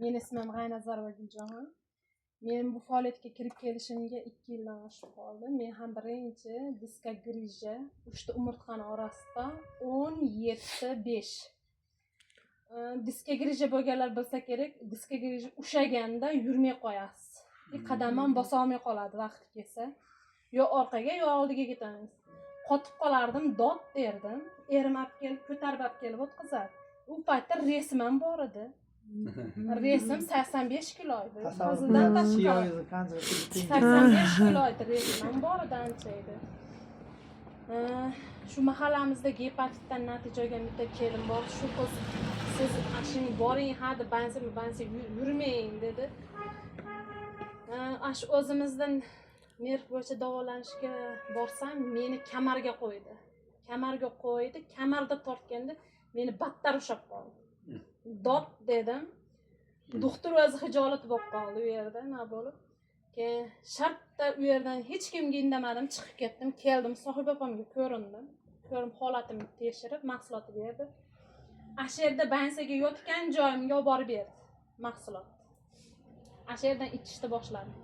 Men ismim G'aynazar Guljon. Men bu faoliyatga kirib kelishimga 2 yildan oshib qoldi. Men ham birinchi diska grija 3 ta umurtqani orasida 17-5. Diska grija bo'lganlar bilsa kerak, diska grija ushaganda yurmay qo'yasiz. Qadam ham bosa olmay qoladi vaqti kelsa. Yo orqaga yo oldiga ketamiz. Qotib qolardim, dod derdim. Erim olib kelib, ko'tarib olib kelib o'tkazadi. U paytda resim ham bor edi. Resim 85 kilo edi. Hazildan tashqari 85 kilo edi, resim ham bor edi, ancha edi. Shu mahallamizda gepatitdan natijaga bitta kelin bor. Shu qiz siz ashing boring, hadi bansi yurmang dedi. Ash o'zimizdan nerv bo'yicha davolanishga borsam, meni kamarga qo'ydi. Kamarda tortganda meni battar ushab qoldi. Dod dedim. Doktor o'zi hijolat bo'lib qoldi u yerda, nima bo'lib. Keyin shartta u yerdan hech kimga indamadim, chiqib ketdim, keldim, sohib opamga ko'rindim. Ko'rib holatimni tekshirib, mahsulot berdi. Ash yerda bansaga yotgan joyimga olib borib berdi mahsulot. Ash yerdan ichishni boshladim.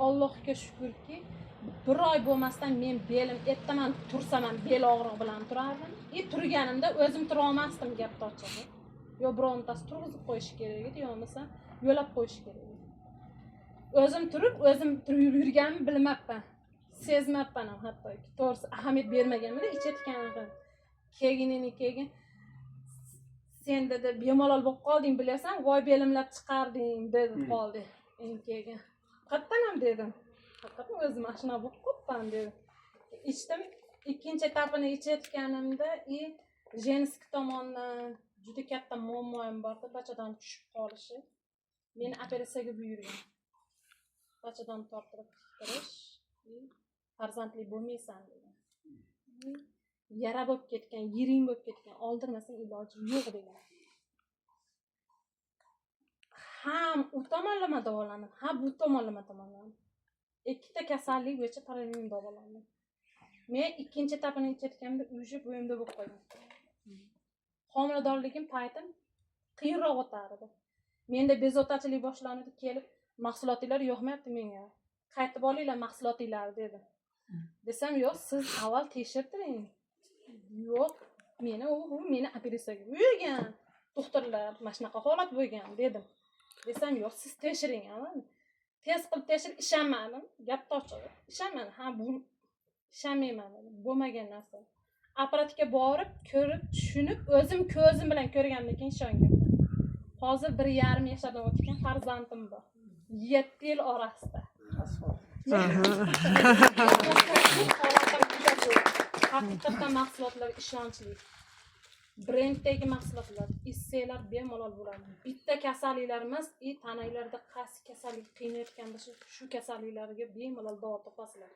Allohga shukrki, bir oy bo'lmasdan men belim, ertaman tursam ham bel og'rig'i bilan turardim. Turganimda o'zim tura olmasdim, gapni ochig'i. Yo birontasi turg'izib qo'yish kerak edi, yo bo'lmasa yo'lab qo'yish kerak edi. O'zim turib yurganimni bilmabman. Sezmabman ham hattoki. To'g'risi ahamiyat bermaganman, ichayotganim. Keyin sen dedi, bemalol bo'lib qolding, bilasan, voy belimlab chiqarding dedi qoldi. Keyin qattan ham dedim. Haqiqatan o'zim mashina bo'lib qopman dedim. Ichdim. Ikkinchi etapini ichayotganimda Jenskiy tomonidan juda katta muammoim bordi, bachadan tushib qolishi. Meni operatsiyaga buyurgan. Bachadan tortirib tiktirish, farzandli bo'lmaysan degan. Yara bo'lib ketgan, yiring bo'lib ketgan, oldirmasang iloji yo'q degan. Ham u tomonlama davolandim, ha bu tomonlama davolandim. Ikkita kasallik bo'yicha parallel davolandim. Men ikkinchi etapini ichayotganimda uyji bo'yimda bo'lib qolgan. Homiladorligim paytim qiyinroq o'tardi. Menda bezotachilik boshlanadi, kelib mahsulotlar yo'qmayapti menga. Qaytib olinglar mahsulotlar dedi. Desam, yo'q, siz avval tekshirtiring. Yo'q, meni operatsiyaga buyurgan. Doktorlar mana shunaqa holat bo'lgan dedim. Desam, yo'q, siz tekshiring avval. Test qilib tekshirib ishonmadim. Gapni ochib, ishonmadim. Ha, bu ishonmayman dedim. Bo'lmagan narsa. Apparatga borib, ko'rib, tushunib, o'zim ko'zim bilan ko'rgandan keyin ishonganman. Hozir 1,5 yoshdan o'tgan farzandim bor. 7 yil orasida. Haqiqatan mahsulotlar ishonchli. Brenddagi mahsulotlar, issanglar bemalol bo'ladi. Bitta kasalliklar emas, tananglarda qaysi kasallik qiynayotgan bo'lsa, shu kasalliklarga bemalol davo topasizlar.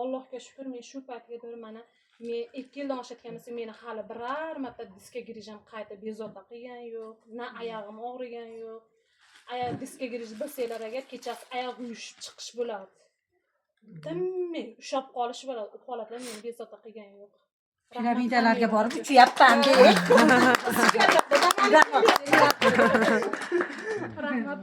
Allohga shukr, men shu paytga qadar mana men 2 yildan oshayotganimda meni hali biror marta diska grijam qayta bezovta qilgan yo'q, na oyog'im og'rigan yo'q. Ayoq diska grij bo'lsalar agar kechasi oyoq uyushib chiqish bo'ladi. Dimmi ushab qolish bo'ladi. U holatlar meni bezovta qilgan yo'q. Piramidalarga borib uchyapman deb. Rahmat.